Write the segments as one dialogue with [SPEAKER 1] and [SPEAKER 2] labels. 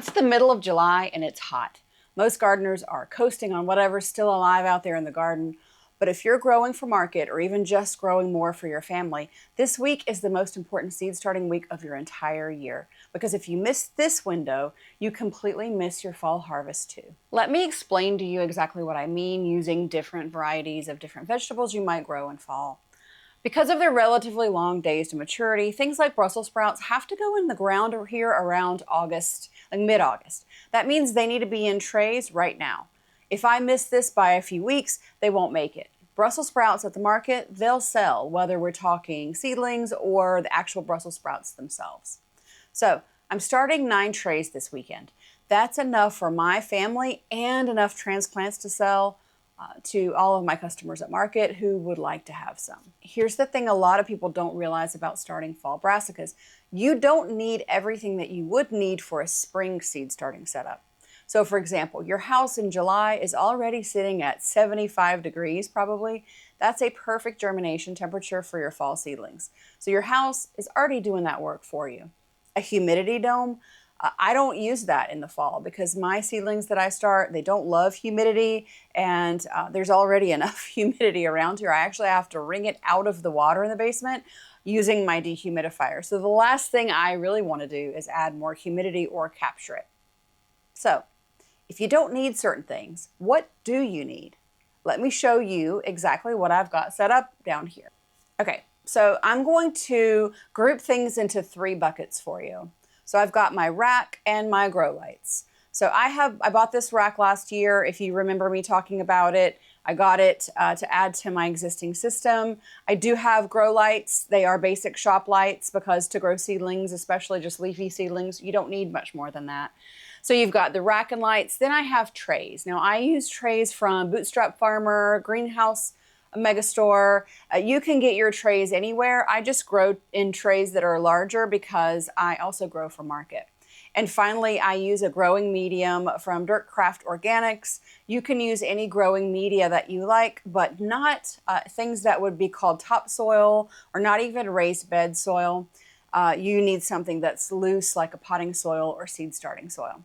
[SPEAKER 1] It's the middle of July and it's hot. Most gardeners are coasting on whatever's still alive out there in the garden. But if you're growing for market or even just growing more for your family, this week is the most important seed starting week of your entire year. Because if you miss this window, you completely miss your fall harvest too. Let me explain to you exactly what I mean using different varieties of different vegetables you might grow in fall. Because of their relatively long days to maturity, things like Brussels sprouts have to go in the ground here around August, like mid-August. That means they need to be in trays right now. If I miss this by a few weeks, they won't make it. Brussels sprouts at the market, they'll sell, whether we're talking seedlings or the actual Brussels sprouts themselves. So I'm starting 9 trays this weekend. That's enough for my family and enough transplants to sell to all of my customers at market who would like to have some. Here's the thing a lot of people don't realize about starting fall brassicas. You don't need everything that you would need for a spring seed starting setup. So for example, your house in July is already sitting at 75 degrees probably. That's a perfect germination temperature for your fall seedlings. So your house is already doing that work for you. A humidity dome, I don't use that in the fall because my seedlings that I start, they don't love humidity, and there's already enough humidity around here. I actually have to wring it out of the water in the basement using my dehumidifier. So the last thing I really want to do is add more humidity or capture it. So if you don't need certain things, what do you need? Let me show you exactly what I've got set up down here. Okay, so I'm going to group things into 3 buckets for you. So I've got my rack and my grow lights. So I bought this rack last year. If you remember me talking about it, I got it to add to my existing system. I do have grow lights. They are basic shop lights because to grow seedlings, especially just leafy seedlings, you don't need much more than that. So you've got the rack and lights. Then I have trays. Now I use trays from Bootstrap Farmer, Greenhouse, Megastore. You can get your trays anywhere. I just grow in trays that are larger because I also grow for market. And finally, I use a growing medium from Dirtcraft Organics. You can use any growing media that you like, but not things that would be called topsoil or not even raised bed soil. You need something that's loose like a potting soil or seed starting soil.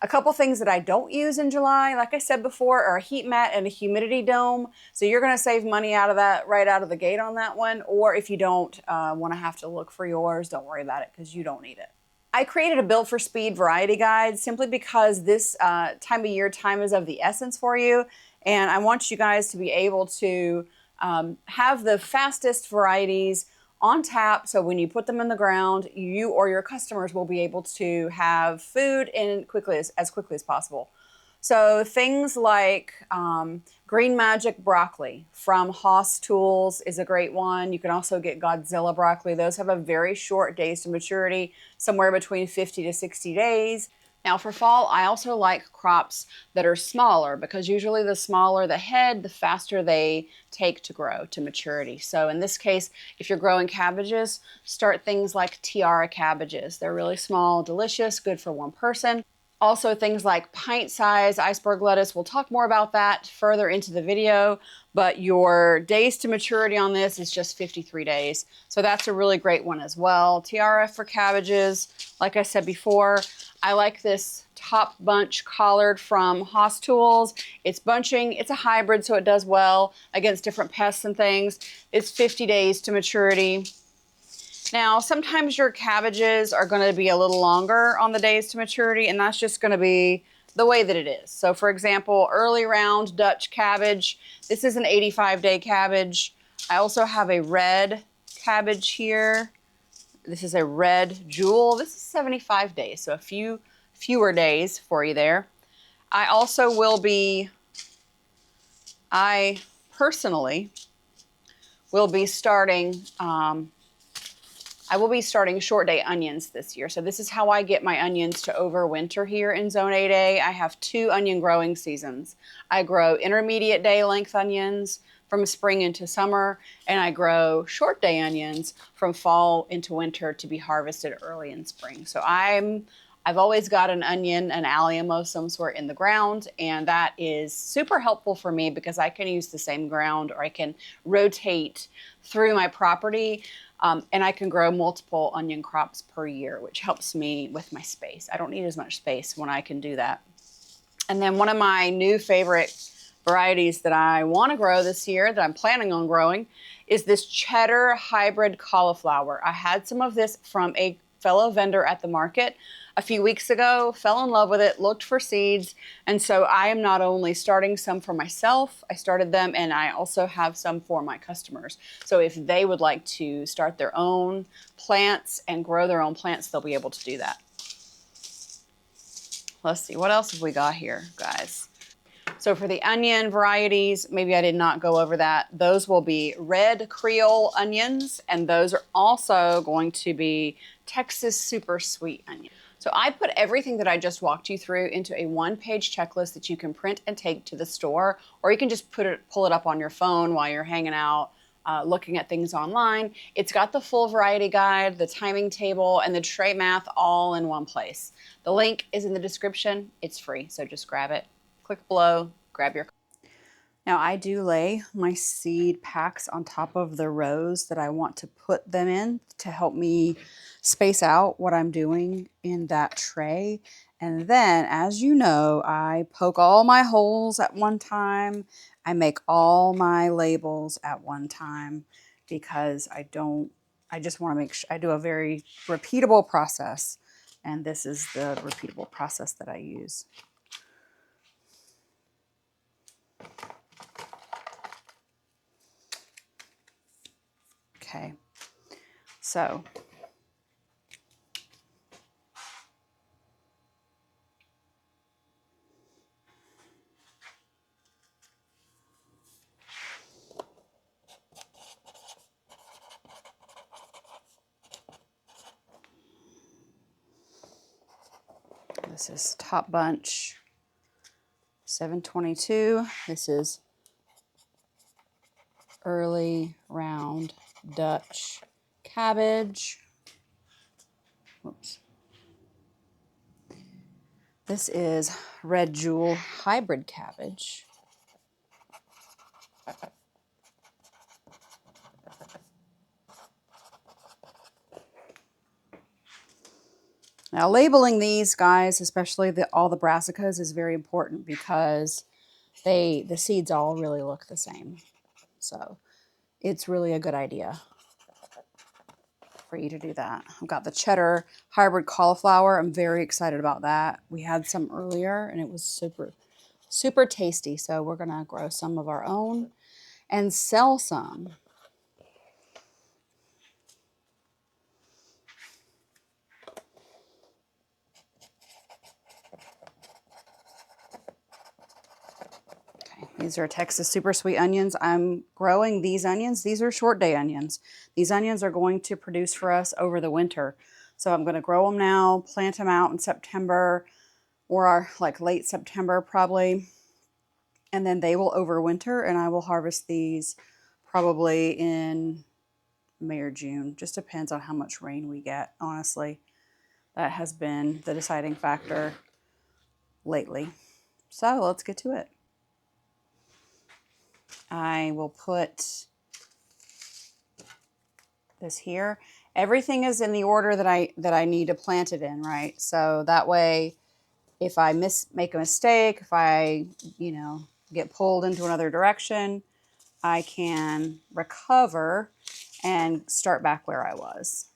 [SPEAKER 1] A couple things that I don't use in July, like I said before, are a heat mat and a humidity dome. So you're going to save money out of that right out of the gate on that one. Or if you don't want to have to look for yours, don't worry about it because you don't need it. I created a build for speed variety guide simply because this time of year, time is of the essence for you. And I want you guys to be able to have the fastest varieties on tap, so when you put them in the ground, you or your customers will be able to have food in as quickly as possible. So things like Green Magic broccoli from Haas Tools is a great one. You can also get Godzilla broccoli. Those have a very short days to maturity, somewhere between 50 to 60 days. Now for fall, I also like crops that are smaller because usually the smaller the head, the faster they take to grow to maturity. So in this case, if you're growing cabbages, start things like tiara cabbages. They're really small, delicious, good for one person. Also things like pint-sized iceberg lettuce. We'll talk more about that further into the video, but your days to maturity on this is just 53 days. So that's a really great one as well. Tiara for cabbages, like I said before, I like this top bunch collard from Haas Tools. It's bunching, it's a hybrid, so it does well against different pests and things. It's 50 days to maturity. Now, sometimes your cabbages are going to be a little longer on the days to maturity, and that's just going to be the way that it is. So for example, early round Dutch cabbage, this is an 85-day cabbage. I also have a red cabbage here. This is a red jewel. This is 75 days, so a fewer days for you there. I personally will be starting I will be starting short day onions this year. So this is how I get my onions to overwinter here in Zone 8A. I have 2 onion growing seasons. I grow intermediate day length onions from spring into summer, and I grow short day onions from fall into winter to be harvested early in spring. So I I've always got an onion, an allium of some sort in the ground, and that is super helpful for me because I can use the same ground, or I can rotate through my property, and I can grow multiple onion crops per year, which helps me with my space. I don't need as much space when I can do that. And then one of my new favorite varieties that I want to grow this year, that I'm planning on growing, is this cheddar hybrid cauliflower. I had some of this from a fellow vendor at the market a few weeks ago, fell in love with it, looked for seeds, and so I am not only starting some for myself, I started them, and I also have some for my customers. So if they would like to start their own plants and grow their own plants, they'll be able to do that. Let's see, what else have we got here, guys? So for the onion varieties, maybe I did not go over that. Those will be red Creole onions, and those are also going to be Texas super sweet onions. So I put everything that I just walked you through into a one-page checklist that you can print and take to the store, or you can just pull it up on your phone while you're hanging out, looking at things online. It's got the full variety guide, the timing table, and the tray math all in one place. The link is in the description. It's free, so just grab it. Click below, grab your. Now I do lay my seed packs on top of the rows that I want to put them in to help me space out what I'm doing in that tray. And then, as you know, I poke all my holes at one time. I make all my labels at one time because I just want to make sure I do a very repeatable process. And this is the repeatable process that I use. Okay, so this is top bunch 722. This is early round Dutch cabbage. Whoops. This is red jewel hybrid cabbage. Now labeling these guys, especially all the brassicas, is very important because the seeds all really look the same. So it's really a good idea for you to do that. I've got the cheddar hybrid cauliflower. I'm very excited about that. We had some earlier and it was super, super tasty. So we're gonna grow some of our own and sell some. These are Texas super sweet onions. I'm growing these onions. These are short day onions. These onions are going to produce for us over the winter. So I'm going to grow them now, plant them out in September or like late September probably. And then they will overwinter and I will harvest these probably in May or June. Just depends on how much rain we get, honestly. That has been the deciding factor lately. So let's get to it. I will put this here. Everything is in the order that I need to plant it in, right? So that way, if I make a mistake, if I, get pulled into another direction, I can recover and start back where I was.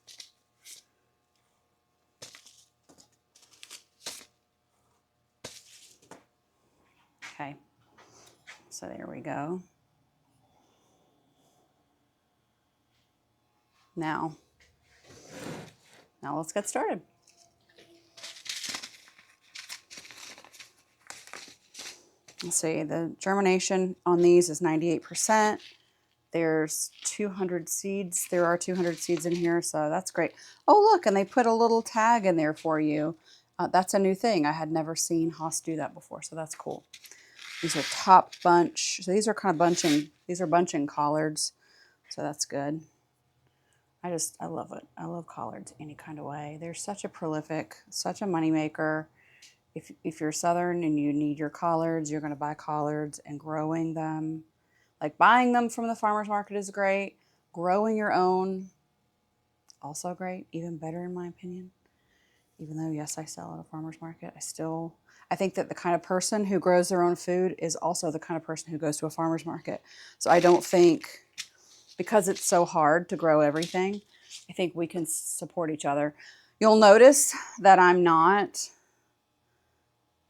[SPEAKER 1] Okay, so there we go. Now let's get started. Let's see, the germination on these is 98%. There's 200 seeds. There are 200 seeds in here, so that's great. Oh, look, and they put a little tag in there for you. That's a new thing. I had never seen Haas do that before, so that's cool. These are top bunch. So these are kind of bunching. These are bunching collards, so that's good. I love it. I love collards any kind of way. They're such a prolific, such a moneymaker. If you're Southern and you need your collards, you're going to buy collards, and growing them, like buying them from the farmer's market is great. Growing your own, also great, even better in my opinion. Even though, yes, I sell at a farmer's market, I think that the kind of person who grows their own food is also the kind of person who goes to a farmer's market. So I don't think, because it's so hard to grow everything, I think we can support each other. You'll notice that I'm not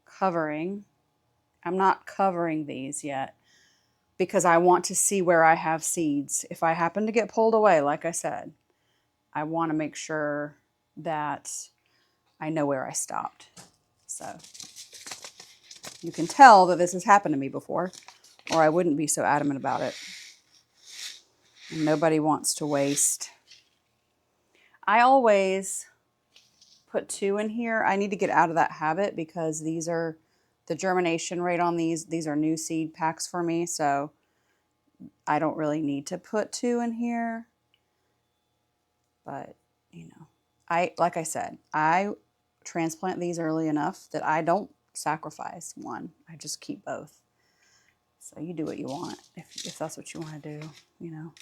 [SPEAKER 1] covering these yet because I want to see where I have seeds. If I happen to get pulled away, like I said, I want to make sure that I know where I stopped. So you can tell that this has happened to me before, or I wouldn't be so adamant about it. And nobody wants to waste. I always put 2 in here. I need to get out of that habit because these are the germination rate on these. These are new seed packs for me, so I don't really need to put 2 in here. But, you know, like I said, I transplant these early enough that I don't sacrifice one. I just keep both. So you do what you want if that's what you want to do, you know.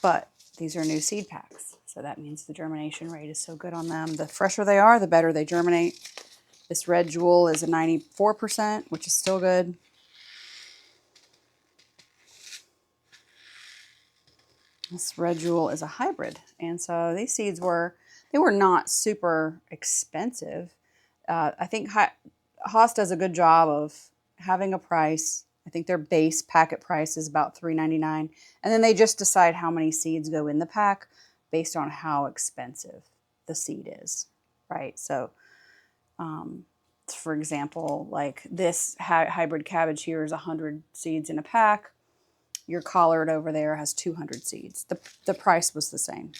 [SPEAKER 1] But these are new seed packs, so that means the germination rate is so good on them. The fresher they are, the better they germinate. This red jewel is a 94%, which is still good. This red jewel is a hybrid, and so these seeds were not super expensive. I think Haas does a good job of having a price. I think their base packet price is about $3.99, and then they just decide how many seeds go in the pack based on how expensive the seed is, right? So, for example, like this hybrid cabbage here is 100 seeds in a pack. Your collard over there has 200 seeds. The price was the same.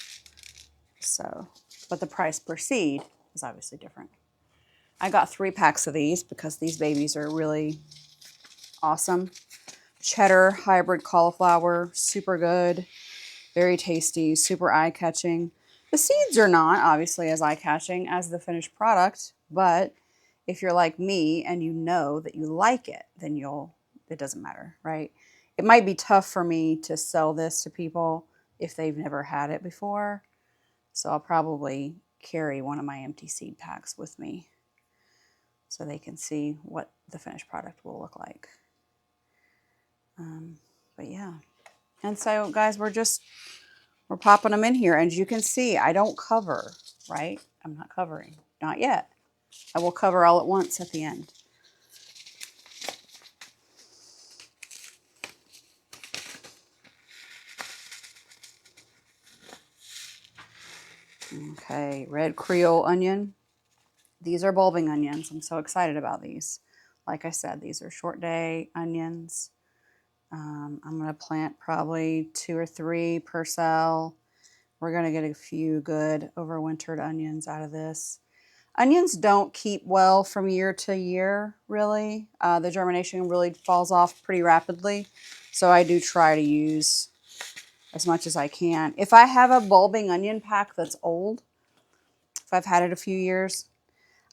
[SPEAKER 1] So, but the price per seed is obviously different. I got 3 packs of these because these babies are really awesome. Cheddar hybrid cauliflower, super good, very tasty, super eye-catching. The seeds are not obviously as eye-catching as the finished product, but if you're like me and you know that you like it, then it doesn't matter, right? It might be tough for me to sell this to people if they've never had it before. So I'll probably carry one of my empty seed packs with me so they can see what the finished product will look like. But yeah. And so guys, we're popping them in here. And you can see, I don't cover, right? I'm not covering, not yet. I will cover all at once at the end. Okay, red Creole onion. These are bulbing onions. I'm so excited about these. Like I said, these are short day onions. I'm going to plant probably 2 or 3 per cell. We're going to get a few good overwintered onions out of this. Onions don't keep well from year to year, really. The germination really falls off pretty rapidly. So I do try to use as much as I can. If I have a bulbing onion pack that's old, if I've had it a few years,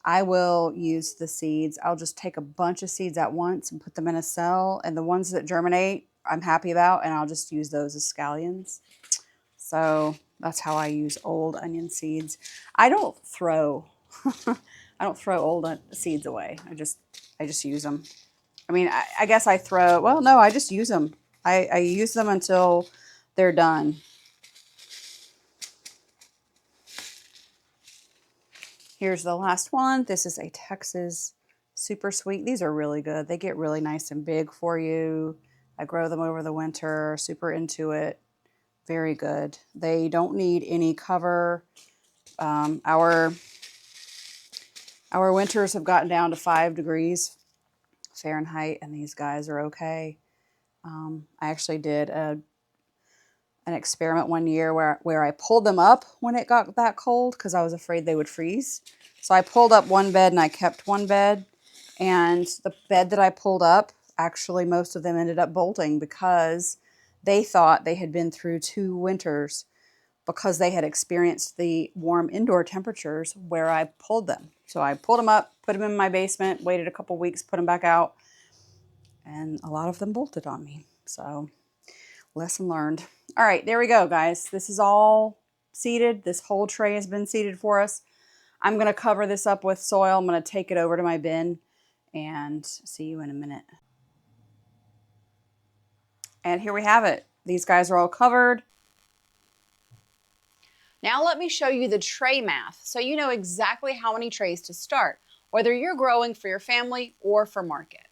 [SPEAKER 1] I will use the seeds. I'll just take a bunch of seeds at once and put them in a cell. And the ones that germinate, I'm happy about, and I'll just use those as scallions. So that's how I use old onion seeds. I don't throw old seeds away. I just use them. I mean, I guess I throw, well, no, I just use them. I use them until they're done. Here's the last one. This is a Texas super sweet. These are really good. They get really nice and big for you. I grow them over the winter, super into it. Very good. They don't need any cover. Our winters have gotten down to 5 degrees Fahrenheit, and these guys are okay. I actually did an experiment one year where I pulled them up when it got that cold because I was afraid they would freeze. So I pulled up one bed and I kept one bed. And the bed that I pulled up, actually most of them ended up bolting because they thought they had been through 2 winters because they had experienced the warm indoor temperatures where I pulled them. So I pulled them up, put them in my basement, waited a couple weeks, put them back out, and a lot of them bolted on me. So lesson learned. All right, there we go, guys. This is all seeded. This whole tray has been seeded for us. I'm going to cover this up with soil. I'm going to take it over to my bin and see you in a minute. And here we have it. These guys are all covered. Now let me show you the tray math so you know exactly how many trays to start, whether you're growing for your family or for market.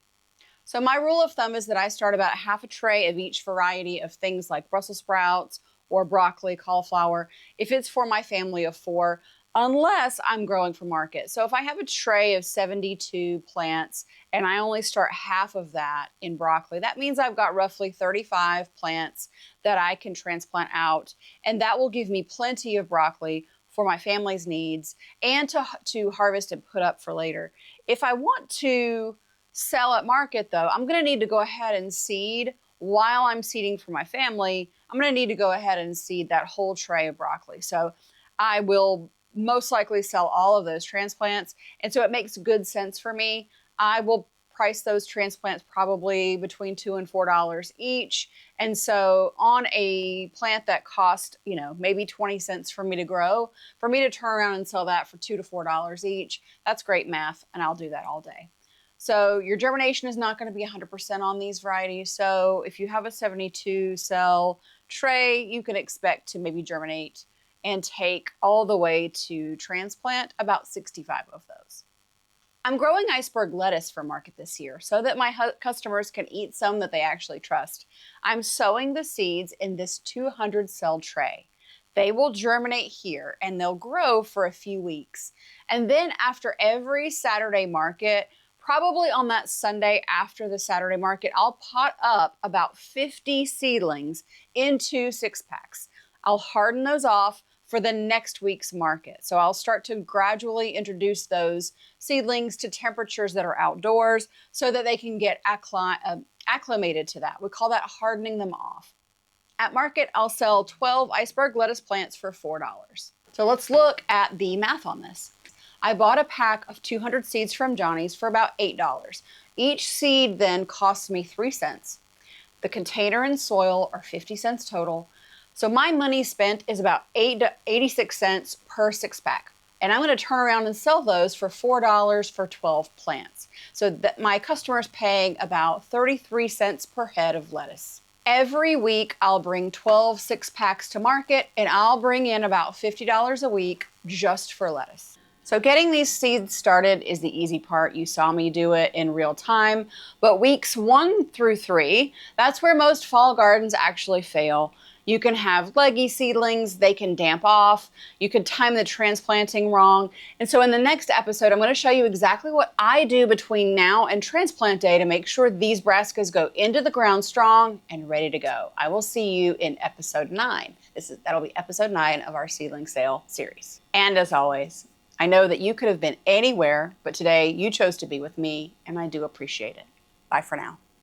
[SPEAKER 1] So my rule of thumb is that I start about half a tray of each variety of things like Brussels sprouts or broccoli, cauliflower, if it's for my family of 4, unless I'm growing for market. So if I have a tray of 72 plants and I only start half of that in broccoli, that means I've got roughly 35 plants that I can transplant out, and that will give me plenty of broccoli for my family's needs and to harvest and put up for later. If I want to sell at market though, I'm gonna need to go ahead and seed. While I'm seeding for my family, I'm gonna need to go ahead and seed that whole tray of broccoli. So I will most likely sell all of those transplants. And so it makes good sense for me. I will price those transplants probably between $2 and $4 each. And so on a plant that cost, maybe 20 cents for me to grow, for me to turn around and sell that for $2 to $4 each, that's great math. And I'll do that all day. So your germination is not going to be 100% on these varieties. So if you have a 72 cell tray, you can expect to maybe germinate and take all the way to transplant about 65 of those. I'm growing iceberg lettuce for market this year so that my customers can eat some that they actually trust. I'm sowing the seeds in this 200 cell tray. They will germinate here and they'll grow for a few weeks. And then after every Saturday market, probably on that Sunday after the Saturday market, I'll pot up about 50 seedlings into 6-packs. I'll harden those off for the next week's market. So I'll start to gradually introduce those seedlings to temperatures that are outdoors so that they can get acclimated to that. We call that hardening them off. At market, I'll sell 12 iceberg lettuce plants for $4. So let's look at the math on this. I bought a pack of 200 seeds from Johnny's for about $8. Each seed then costs me 3 cents. The container and soil are 50 cents total. So my money spent is about 86 cents per 6-pack. And I'm going to turn around and sell those for $4 for 12 plants. So that my customer's paying about 33 cents per head of lettuce. Every week I'll bring 12 6-packs to market and I'll bring in about $50 a week just for lettuce. So getting these seeds started is the easy part. You saw me do it in real time. But weeks 1 through 3, that's where most fall gardens actually fail. You can have leggy seedlings, they can damp off, you could time the transplanting wrong. And so in the next episode, I'm going to show you exactly what I do between now and transplant day to make sure these brassicas go into the ground strong and ready to go. I will see you in episode 9. That'll be episode 9 of our seedling sale series. And as always, I know that you could have been anywhere, but today you chose to be with me, and I do appreciate it. Bye for now.